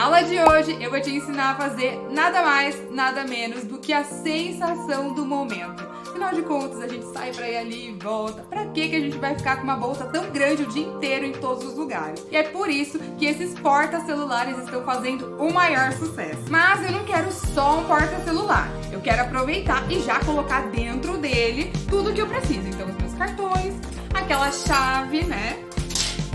Na aula de hoje eu vou te ensinar a fazer nada mais, nada menos do que a sensação do momento. Afinal de contas, a gente sai pra ir ali e volta. Pra que a gente vai ficar com uma bolsa tão grande o dia inteiro em todos os lugares? E é por isso que esses porta-celulares estão fazendo o maior sucesso. Mas eu não quero só um porta-celular. Eu quero aproveitar e já colocar dentro dele tudo que eu preciso. Então, os meus cartões, aquela chave, né?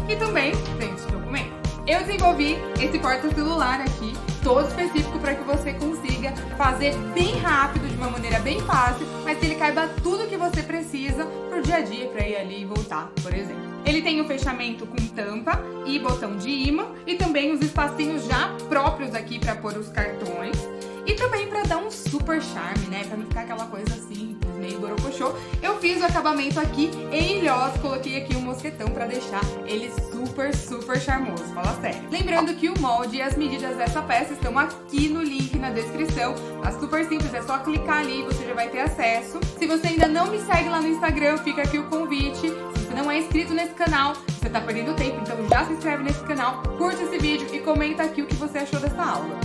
E também frente de documento. Eu desenvolvi esse porta-celular aqui, todo específico para que você consiga fazer bem rápido, de uma maneira bem fácil, mas que ele caiba tudo que você precisa pro dia a dia, para ir ali e voltar, por exemplo. Ele tem um fechamento com tampa e botão de ímã e também os espacinhos já próprios aqui para pôr os cartões e também para dar um super charme, né? Para não ficar aquela coisa assim, meio borocochô. Eu fiz o acabamento aqui em ilhós, coloquei aqui um mosquetão para deixar ele super charmoso, fala sério. Lembrando que o molde e as medidas dessa peça estão aqui no link na descrição. Tá super simples, é só clicar ali e você já vai ter acesso. Se você ainda não me segue lá no Instagram, fica aqui o convite. Se você não é inscrito nesse canal, você tá perdendo tempo, então já se inscreve nesse canal, curte esse vídeo e comenta aqui o que você achou dessa aula.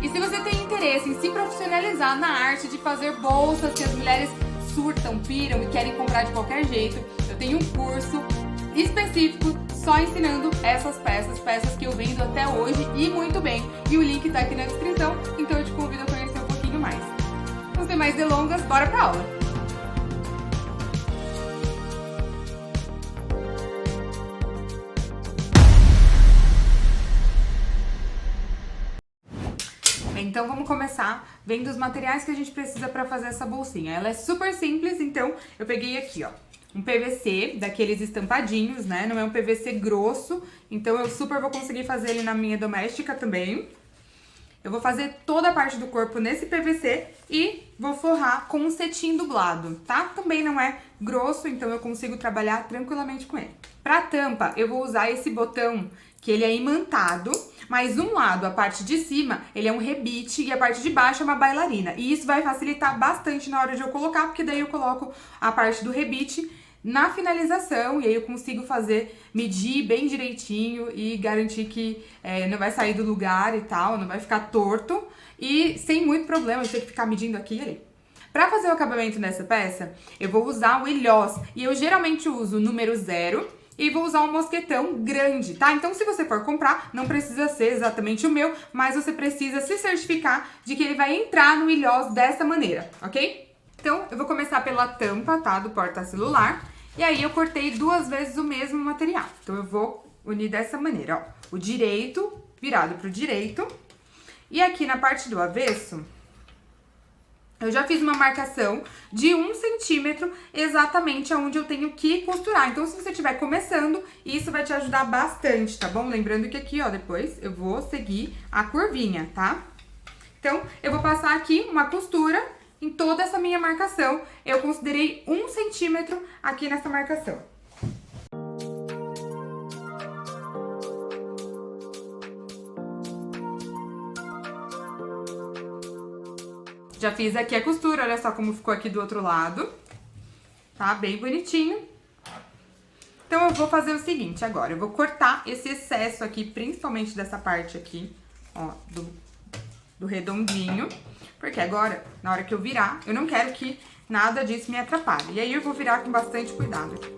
E se você tem interesse em se profissionalizar na arte de fazer bolsas que as mulheres surtam, piram e querem comprar de qualquer jeito, eu tenho um curso específico só ensinando essas peças que eu vendo até hoje e muito bem. E o link tá aqui na descrição, então eu te convido a conhecer um pouquinho mais. Não sem mais delongas, bora pra aula! Então vamos começar vendo os materiais que a gente precisa para fazer essa bolsinha. Ela é super simples, então eu peguei aqui, ó, um PVC, daqueles estampadinhos, né? Não é um PVC grosso, então eu super vou conseguir fazer ele na minha doméstica também. Eu vou fazer toda a parte do corpo nesse PVC e vou forrar com um cetim dublado, tá? Também não é grosso, então eu consigo trabalhar tranquilamente com ele. Pra tampa, eu vou usar esse botão que ele é imantado, mas um lado, a parte de cima, ele é um rebite e a parte de baixo é uma bailarina. E isso vai facilitar bastante na hora de eu colocar, porque daí eu coloco a parte do rebite na finalização e aí eu consigo medir bem direitinho e garantir que não vai sair do lugar e tal, não vai ficar torto e sem muito problema de ter que ficar medindo aqui e ali. Pra fazer o acabamento nessa peça, eu vou usar o ilhós e eu geralmente uso o número 0 e vou usar um mosquetão grande, tá? Então, se você for comprar, não precisa ser exatamente o meu, mas você precisa se certificar de que ele vai entrar no ilhós dessa maneira, ok? Então, eu vou começar pela tampa, tá? Do porta-celular. E aí, eu cortei 2 vezes o mesmo material. Então, eu vou unir dessa maneira, ó. O direito virado pro direito. E aqui na parte do avesso, eu já fiz uma marcação de 1 centímetro exatamente aonde eu tenho que costurar. Então, se você estiver começando, isso vai te ajudar bastante, tá bom? Lembrando que aqui, ó, depois eu vou seguir a curvinha, tá? Então, eu vou passar aqui uma costura em toda essa minha marcação. Eu considerei 1 centímetro aqui nessa marcação. Já fiz aqui a costura, olha só como ficou aqui do outro lado, tá? Bem bonitinho. Então, eu vou fazer o seguinte agora, eu vou cortar esse excesso aqui, principalmente dessa parte aqui, ó, do redondinho, porque agora, na hora que eu virar, eu não quero que nada disso me atrapalhe. E aí, eu vou virar com bastante cuidado aqui.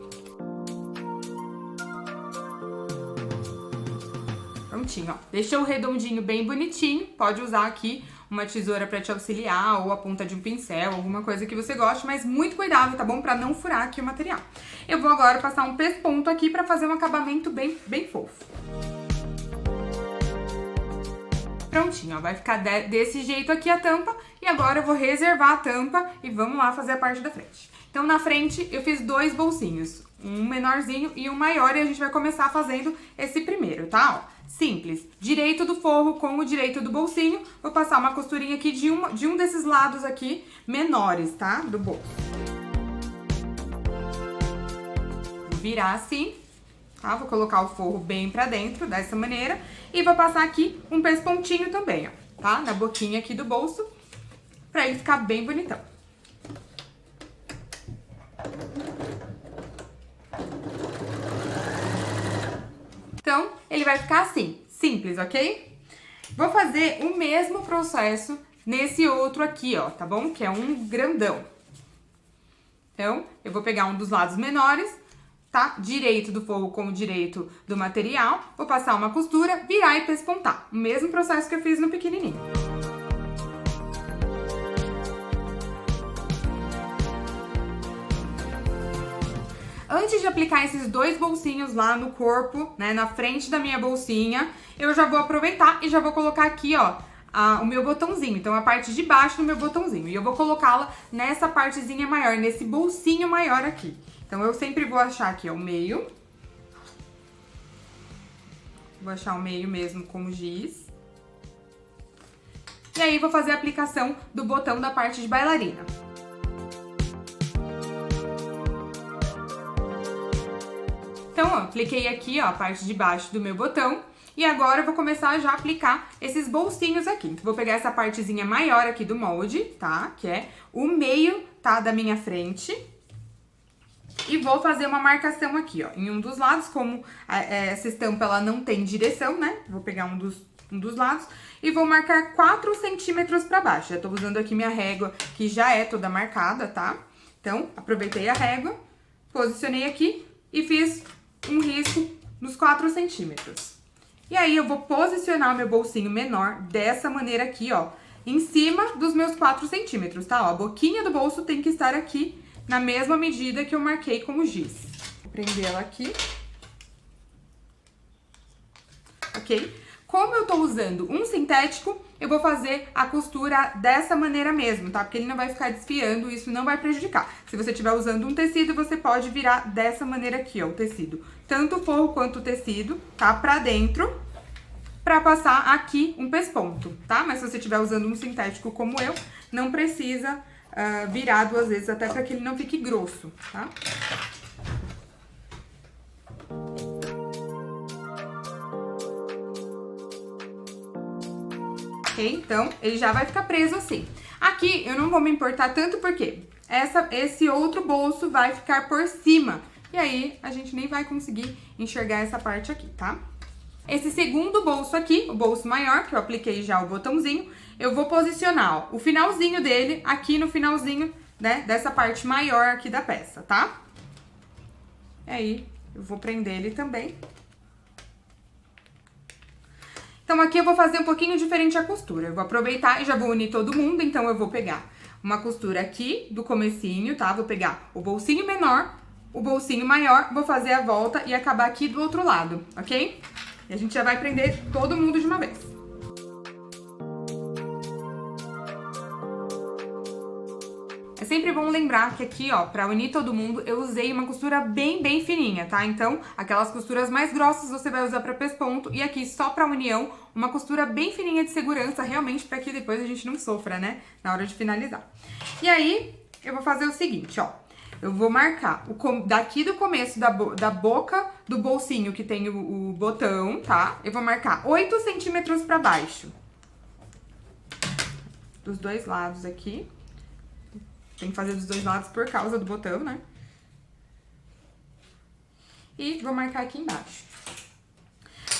Prontinho, ó. Deixou o redondinho bem bonitinho, pode usar aqui uma tesoura pra te auxiliar ou a ponta de um pincel, alguma coisa que você goste, mas muito cuidado, tá bom? Pra não furar aqui o material. Eu vou agora passar um pesponto aqui pra fazer um acabamento bem fofo. Prontinho, ó, vai ficar desse jeito aqui a tampa e agora eu vou reservar a tampa e vamos lá fazer a parte da frente. Então, na frente eu fiz 2 bolsinhos, um menorzinho e um maior e a gente vai começar fazendo esse primeiro, tá? Ó. Simples, direito do forro com o direito do bolsinho, vou passar uma costurinha aqui de um desses lados aqui menores, tá? Do bolso. Vou virar assim, tá? Vou colocar o forro bem pra dentro, dessa maneira, e vou passar aqui um pespontinho também, ó, tá? Na boquinha aqui do bolso, pra ele ficar bem bonitão. Então, ele vai ficar assim, simples, ok? Vou fazer o mesmo processo nesse outro aqui, ó, tá bom? Que é um grandão. Então, eu vou pegar um dos lados menores, tá? Direito do forro com o direito do material. Vou passar uma costura, virar e pespontar. O mesmo processo que eu fiz no pequenininho. Antes de aplicar esses dois bolsinhos lá no corpo, né, na frente da minha bolsinha, eu já vou aproveitar e já vou colocar aqui, ó, o meu botãozinho. Então, a parte de baixo do meu botãozinho. E eu vou colocá-la nessa partezinha maior, nesse bolsinho maior aqui. Então, eu sempre vou achar aqui, ó, o meio. Vou achar o meio mesmo com giz. E aí, vou fazer a aplicação do botão da parte de bailarina. Então, ó, apliquei aqui, ó, a parte de baixo do meu botão. E agora eu vou começar já a aplicar esses bolsinhos aqui. Então, vou pegar essa partezinha maior aqui do molde, tá? Que é o meio, tá? Da minha frente. E vou fazer uma marcação aqui, ó, em um dos lados. Como essa estampa, ela não tem direção, né? Vou pegar um dos lados e vou marcar 4 centímetros pra baixo. Já tô usando aqui minha régua, que já é toda marcada, tá? Então, aproveitei a régua, posicionei aqui e fiz um risco nos 4 centímetros. E aí, eu vou posicionar o meu bolsinho menor dessa maneira aqui, ó, em cima dos meus 4 centímetros, tá? Ó, a boquinha do bolso tem que estar aqui na mesma medida que eu marquei com o giz. Vou prender ela aqui. Ok? Como eu tô usando um sintético, eu vou fazer a costura dessa maneira mesmo, tá? Porque ele não vai ficar desfiando, isso não vai prejudicar. Se você estiver usando um tecido, você pode virar dessa maneira aqui, ó, o tecido. Tanto o forro quanto o tecido, tá? Pra dentro, pra passar aqui um pesponto, tá? Mas se você estiver usando um sintético como eu, não precisa virar 2 vezes, até pra que ele não fique grosso, tá? Então, ele já vai ficar preso assim. Aqui, eu não vou me importar tanto porque esse outro bolso vai ficar por cima. E aí, a gente nem vai conseguir enxergar essa parte aqui, tá? Esse segundo bolso aqui, o bolso maior, que eu apliquei já o botãozinho, eu vou posicionar, ó, o finalzinho dele aqui no finalzinho, né, dessa parte maior aqui da peça, tá? E aí, eu vou prender ele também. Então, aqui eu vou fazer um pouquinho diferente a costura. Eu vou aproveitar e já vou unir todo mundo. Então, eu vou pegar uma costura aqui do comecinho, tá? Vou pegar o bolsinho menor, o bolsinho maior, vou fazer a volta e acabar aqui do outro lado, ok? E a gente já vai prender todo mundo de uma vez. É sempre bom lembrar que aqui, ó, pra unir todo mundo, eu usei uma costura bem fininha, tá? Então, aquelas costuras mais grossas você vai usar pra pesponto e aqui só pra união, uma costura bem fininha de segurança, realmente pra que depois a gente não sofra, né? Na hora de finalizar. E aí, eu vou fazer o seguinte, ó. Eu vou marcar daqui do começo da boca do bolsinho que tem o botão, tá? Eu vou marcar 8 centímetros pra baixo. Dos dois lados aqui. Tem que fazer dos dois lados por causa do botão, né? E vou marcar aqui embaixo.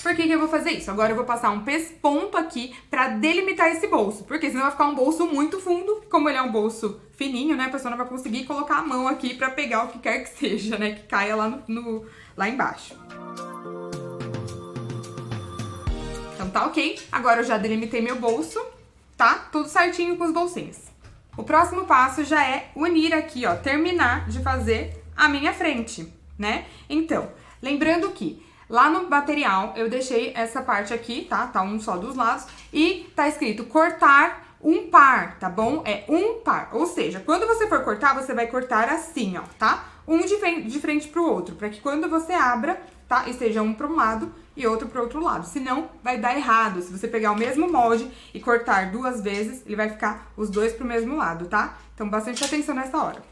Por que eu vou fazer isso? Agora eu vou passar um pesponto aqui pra delimitar esse bolso. Porque senão vai ficar um bolso muito fundo. Como ele é um bolso fininho, né? A pessoa não vai conseguir colocar a mão aqui pra pegar o que quer que seja, né? Que caia lá embaixo. Então tá ok. Agora eu já delimitei meu bolso, tá? Tudo certinho com os bolsinhos. O próximo passo já é unir aqui, ó, terminar de fazer a minha frente, né? Então, lembrando que lá no material eu deixei essa parte aqui, tá? Tá um só dos lados e tá escrito cortar um par, tá bom? É um par, ou seja, quando você for cortar, você vai cortar assim, ó, tá? Um de frente pro outro, pra que quando você abra, tá? Esteja um para um lado e outro para o outro lado. Senão, vai dar errado. Se você pegar o mesmo molde e cortar 2 vezes, ele vai ficar os dois pro mesmo lado, tá? Então, bastante atenção nessa hora.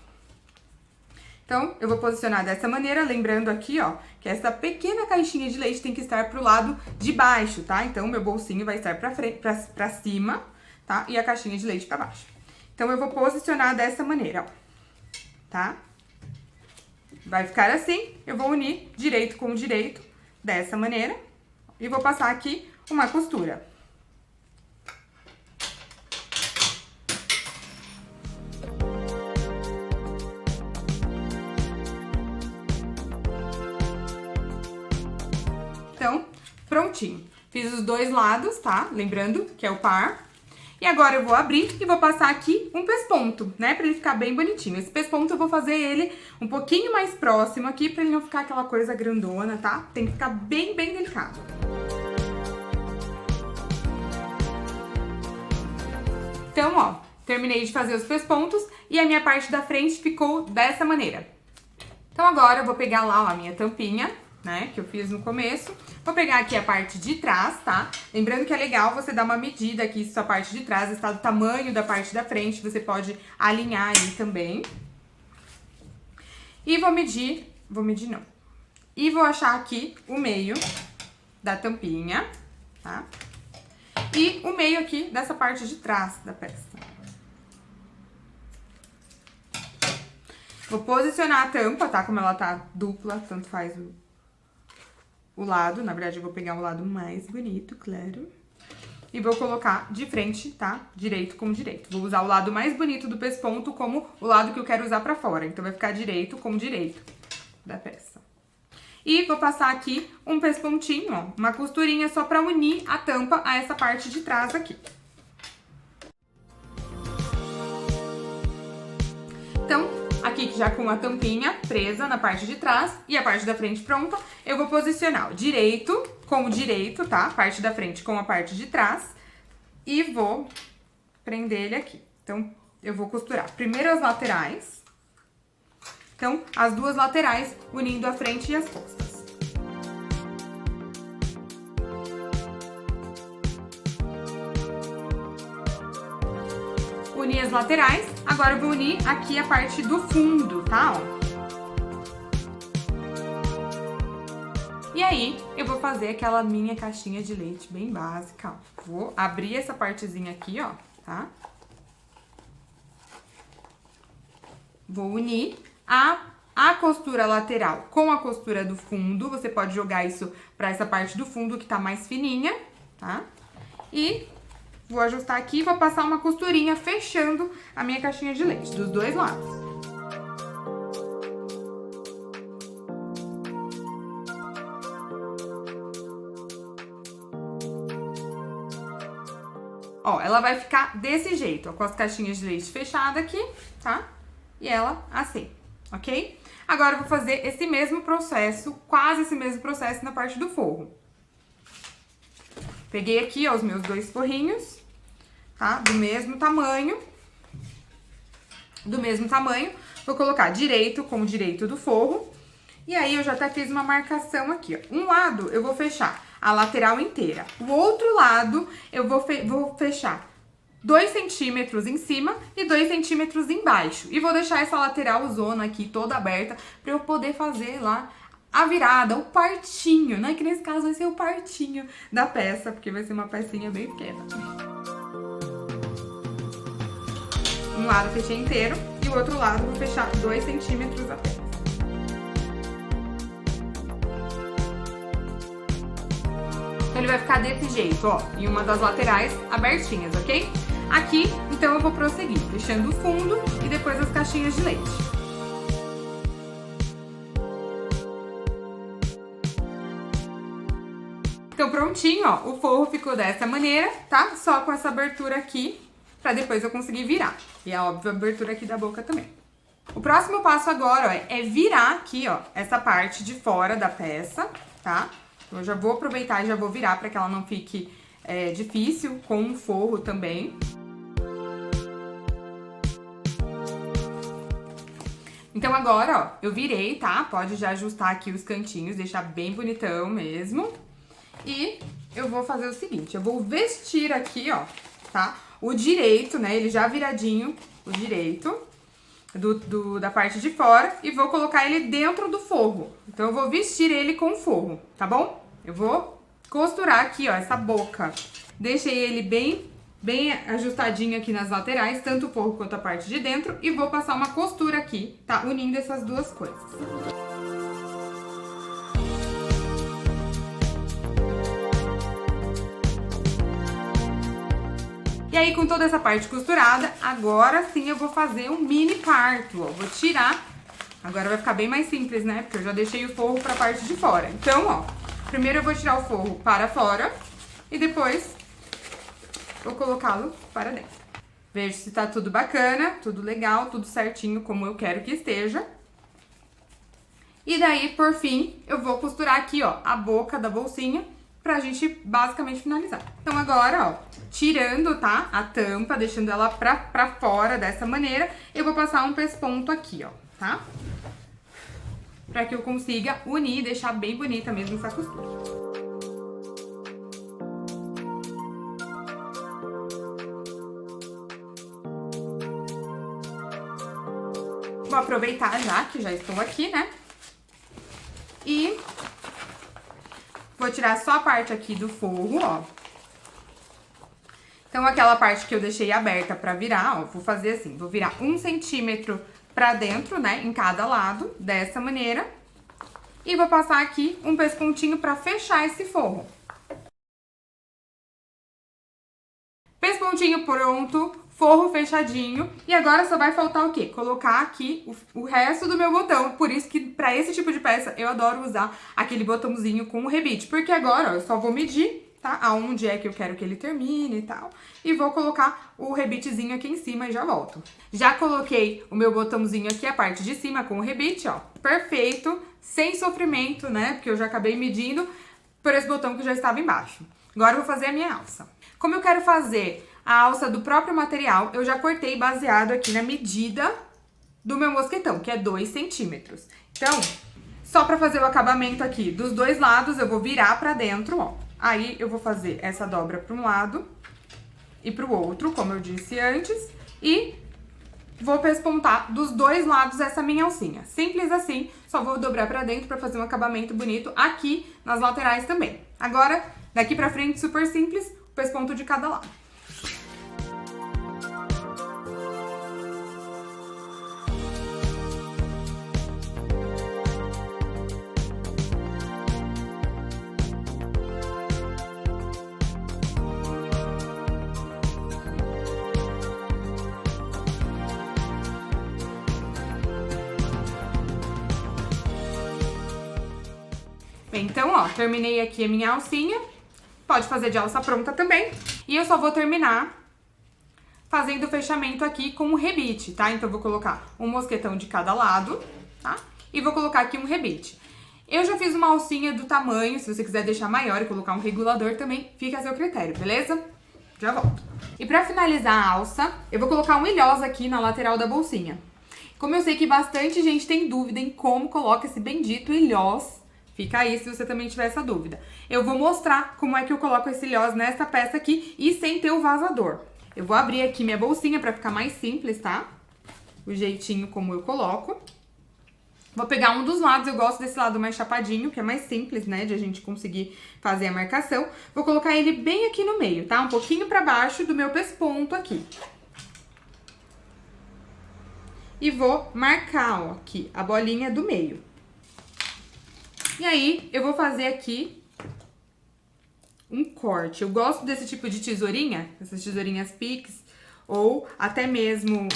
Então, eu vou posicionar dessa maneira, lembrando aqui, ó, que essa pequena caixinha de leite tem que estar pro lado de baixo, tá? Então, meu bolsinho vai estar pra cima, tá? E a caixinha de leite pra baixo. Então, eu vou posicionar dessa maneira, ó, tá? Vai ficar assim, eu vou unir direito com direito, dessa maneira, e vou passar aqui uma costura. prontinho. Fiz os dois lados, tá? Lembrando que é o par. E agora eu vou abrir e vou passar aqui um pesponto, né? Pra ele ficar bem bonitinho. Esse pesponto eu vou fazer ele um pouquinho mais próximo aqui, pra ele não ficar aquela coisa grandona, tá? Tem que ficar bem delicado. Então, ó, terminei de fazer os pespontos e a minha parte da frente ficou dessa maneira. Então agora eu vou pegar lá ó, a minha tampinha, né, que eu fiz no começo. Vou pegar aqui a parte de trás, tá? Lembrando que é legal você dar uma medida aqui se a parte de trás está do tamanho da parte da frente, você pode alinhar aí também. E vou medir não. E vou achar aqui o meio da tampinha, tá? E o meio aqui dessa parte de trás da peça. Vou posicionar a tampa, tá? Como ela tá dupla, tanto faz o lado. Na verdade, eu vou pegar o lado mais bonito, claro. E vou colocar de frente, tá? Direito com direito. Vou usar o lado mais bonito do pesponto como o lado que eu quero usar pra fora. Então, vai ficar direito com direito da peça. E vou passar aqui um pespontinho, ó, uma costurinha só pra unir a tampa a essa parte de trás aqui. Então, aqui já com a tampinha presa na parte de trás e a parte da frente pronta, eu vou posicionar o direito com o direito, tá? A parte da frente com a parte de trás e vou prender ele aqui. Então, eu vou costurar primeiro as laterais. Então, as duas laterais unindo a frente e as costas. Uni as laterais, agora eu vou unir aqui a parte do fundo, tá? Ó. E aí, eu vou fazer aquela minha caixinha de leite bem básica, ó. Vou abrir essa partezinha aqui, ó, tá? Vou unir a costura lateral com a costura do fundo. Você pode jogar isso pra essa parte do fundo que tá mais fininha, tá? E vou ajustar aqui e vou passar uma costurinha fechando a minha caixinha de leite, dos dois lados. Ó, ela vai ficar desse jeito, ó, com as caixinhas de leite fechadas aqui, tá? E ela assim, ok? Agora eu vou fazer esse mesmo processo, quase esse mesmo processo na parte do forro. Peguei aqui, ó, os meus dois forrinhos, tá? Do mesmo tamanho. Vou colocar direito com o direito do forro. E aí, eu já até fiz uma marcação aqui, ó. Um lado, eu vou fechar a lateral inteira. O outro lado, eu vou fechar 2 centímetros em cima e 2 centímetros embaixo. E vou deixar essa lateral zona aqui toda aberta pra eu poder fazer lá a virada, o partinho, né? Que nesse caso vai ser o partinho da peça, porque vai ser uma pecinha bem pequena. Um lado fechei inteiro e o outro lado vou fechar 2 centímetros apenas. Então ele vai ficar desse jeito, ó, em uma das laterais abertinhas, ok? Aqui, então eu vou prosseguir, fechando o fundo e depois as caixinhas de leite. Então prontinho, ó, o forro ficou dessa maneira, tá? Só com essa abertura aqui, pra depois eu conseguir virar. E a óbvia abertura aqui da boca também. O próximo passo agora, ó, é virar aqui, ó, essa parte de fora da peça, tá? Então eu já vou aproveitar e já vou virar pra que ela não fique difícil com o forro também. Então agora, ó, eu virei, tá? Pode já ajustar aqui os cantinhos, deixar bem bonitão mesmo. E eu vou fazer o seguinte, eu vou vestir aqui, ó, tá? O direito, né, ele já viradinho, o direito da parte de fora e vou colocar ele dentro do forro. Então eu vou vestir ele com o forro, tá bom? Eu vou costurar aqui, ó, essa boca. Deixei ele bem ajustadinho aqui nas laterais, tanto o forro quanto a parte de dentro, e vou passar uma costura aqui, tá? Unindo essas duas coisas. E aí, com toda essa parte costurada, agora sim eu vou fazer um mini parto, ó. Vou tirar, agora vai ficar bem mais simples, né? Porque eu já deixei o forro pra parte de fora. Então, ó, Primeiro eu vou tirar o forro para fora e depois vou colocá-lo para dentro. Vejo se tá tudo bacana, tudo legal, tudo certinho como eu quero que esteja. E daí, por fim, eu vou costurar aqui, ó, a boca da bolsinha pra gente basicamente finalizar. Então agora, ó, tirando, tá, a tampa, deixando ela pra fora dessa maneira, eu vou passar um pesponto aqui, ó, tá? Pra que eu consiga unir e deixar bem bonita mesmo essa costura. Vou aproveitar já, que já estou aqui, né? E vou tirar só a parte aqui do forro, ó. Então, aquela parte que eu deixei aberta pra virar, ó, vou fazer assim, vou virar 1 centímetro pra dentro, né, em cada lado, dessa maneira. E vou passar aqui um pespontinho pra fechar esse forro. Pespontinho pronto, forro fechadinho. E agora só vai faltar o quê? Colocar aqui o resto do meu botão. Por isso que pra esse tipo de peça eu adoro usar aquele botãozinho com o rebite. Porque agora, ó, eu só vou medir, tá? Aonde é que eu quero que ele termine e tal. E vou colocar o rebitezinho aqui em cima e já volto. Já coloquei o meu botãozinho aqui, a parte de cima com o rebite, ó. Perfeito, sem sofrimento, né? Porque eu já acabei medindo por esse botão que já estava embaixo. Agora eu vou fazer a minha alça. Como eu quero fazer a alça do próprio material, eu já cortei baseado aqui na medida do meu mosquetão, que é 2 centímetros. Então, só pra fazer o acabamento aqui dos dois lados, eu vou virar pra dentro, ó. Aí, eu vou fazer essa dobra pra um lado e pro outro, como eu disse antes. E vou pespontar dos dois lados essa minha alcinha. Simples assim, só vou dobrar pra dentro pra fazer um acabamento bonito aqui nas laterais também. Agora, daqui pra frente, super simples, o pesponto de cada lado. Então, ó, terminei aqui a minha alcinha. Pode fazer de alça pronta também. E eu só vou terminar fazendo o fechamento aqui com o rebite, tá? Então, eu vou colocar um mosquetão de cada lado, tá? E vou colocar aqui um rebite. Eu já fiz uma alcinha do tamanho, se você quiser deixar maior e colocar um regulador também, fica a seu critério, beleza? Já volto. E pra finalizar a alça, eu vou colocar um ilhós aqui na lateral da bolsinha. Como eu sei que bastante gente tem dúvida em como coloca esse bendito ilhós, fica aí se você também tiver essa dúvida. Eu vou mostrar como é que eu coloco esse ilhós nessa peça aqui e sem ter o vazador. Eu vou abrir aqui minha bolsinha pra ficar mais simples, tá? O jeitinho como eu coloco. Vou pegar um dos lados, eu gosto desse lado mais chapadinho, que é mais simples, né, de a gente conseguir fazer a marcação. Vou colocar ele bem aqui no meio, tá? Um pouquinho pra baixo do meu pesponto aqui. E vou marcar, ó, aqui, a bolinha do meio. E aí, eu vou fazer aqui um corte. Eu gosto desse tipo de tesourinha, essas tesourinhas Pix, ou até mesmo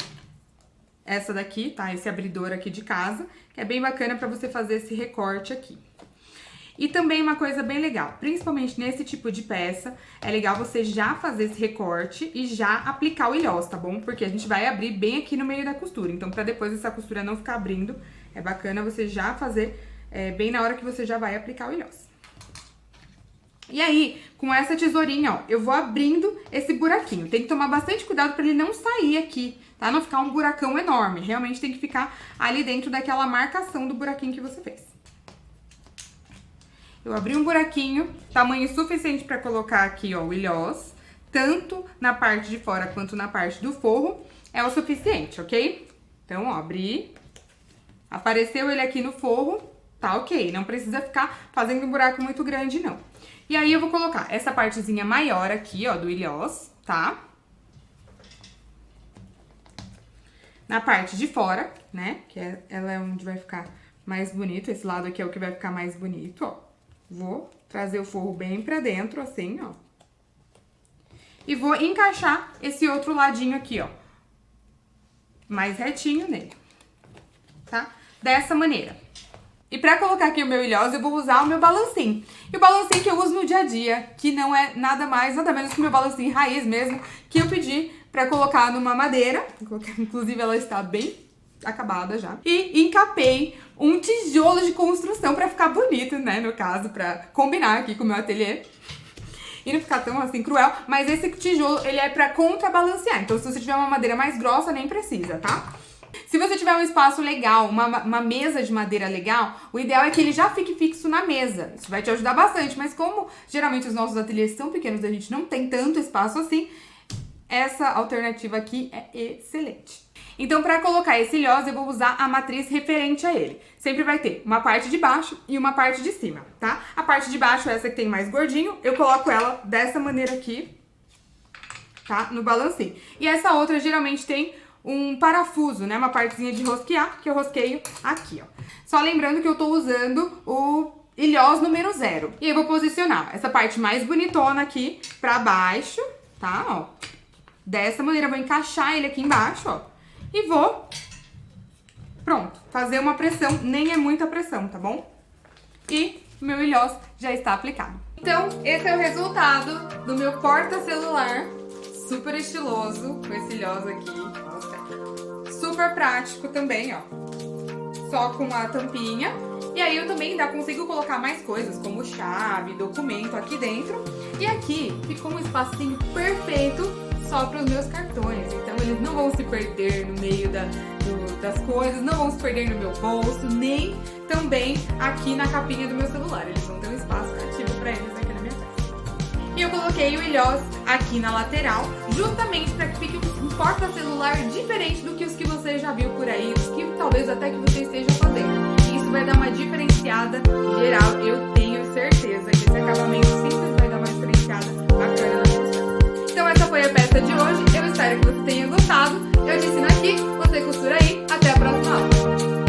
essa daqui, tá? Esse abridor aqui de casa, que é bem bacana pra você fazer esse recorte aqui. E também uma coisa bem legal, principalmente nesse tipo de peça, é legal você já fazer esse recorte e já aplicar o ilhós, tá bom? Porque a gente vai abrir bem aqui no meio da costura, então pra depois essa costura não ficar abrindo, é bacana você já fazer bem na hora que você já vai aplicar o ilhós. E aí, com essa tesourinha, ó, eu vou abrindo esse buraquinho. Tem que tomar bastante cuidado pra ele não sair aqui, tá? Não ficar um buracão enorme. Realmente tem que ficar ali dentro daquela marcação do buraquinho que você fez. Eu abri um buraquinho, tamanho suficiente pra colocar aqui, ó, o ilhós. Tanto na parte de fora quanto na parte do forro é o suficiente, ok? Então, ó, abri. Apareceu ele aqui no forro, tá ok. Não precisa ficar fazendo um buraco muito grande, não. E aí, eu vou colocar essa partezinha maior aqui, ó, do ilhós, tá? Na parte de fora, né? Que ela é onde vai ficar mais bonito. Esse lado aqui é o que vai ficar mais bonito, ó. Vou trazer o forro bem pra dentro, assim, ó. E vou encaixar esse outro ladinho aqui, ó. Mais retinho nele, tá? Dessa maneira. E pra colocar aqui o meu ilhós, eu vou usar o meu balancinho. E o balancinho que eu uso no dia a dia, que não é nada mais, nada menos que o meu balancinho raiz mesmo, que eu pedi pra colocar numa madeira. Inclusive, ela está bem acabada já. E encapei um tijolo de construção pra ficar bonito, né, no caso, pra combinar aqui com o meu ateliê. E não ficar tão assim cruel, mas esse tijolo, ele é pra contrabalancear. Então, se você tiver uma madeira mais grossa, nem precisa, tá? Se você tiver um espaço legal, uma mesa de madeira legal, o ideal é que ele já fique fixo na mesa. Isso vai te ajudar bastante, mas como geralmente os nossos ateliês são pequenos, a gente não tem tanto espaço assim, essa alternativa aqui é excelente. Então, para colocar esse ilhós, eu vou usar a matriz referente a ele. Sempre vai ter uma parte de baixo e uma parte de cima, tá? A parte de baixo é essa que tem mais gordinho, eu coloco ela dessa maneira aqui, tá? No balancinho. E essa outra geralmente tem um parafuso, né? Uma partezinha de rosquear, que eu rosqueio aqui, ó. Só lembrando que eu tô usando o ilhós número 0. E eu vou posicionar essa parte mais bonitona aqui pra baixo, tá? Ó. Dessa maneira, eu vou encaixar ele aqui embaixo, ó. E vou, pronto, fazer uma pressão, nem é muita pressão, tá bom? E meu ilhós já está aplicado. Então, esse é o resultado do meu porta-celular super estiloso, com esse ilhós aqui, nossa, super prático também, ó, só com a tampinha. E aí eu também consigo colocar mais coisas, como chave, documento aqui dentro. E aqui ficou um espacinho perfeito só para os meus cartões, então eles não vão se perder no meio das coisas, não vão se perder no meu bolso, nem também aqui na capinha do meu celular. Eles vão ter um espaço cativo para eles aqui na minha peça. E eu coloquei o ilhós aqui na lateral, justamente para que fique um porta-celular diferente do que os que você já viu por aí, os que talvez até que você esteja fazendo. Isso vai dar uma diferenciada geral, eu tenho certeza que esse acabamento simples vai dar uma diferenciada bacana na sua peça. Então essa foi a peça de hoje, eu espero que você tenha gostado. Eu te ensino aqui, você costura aí. Até a próxima aula!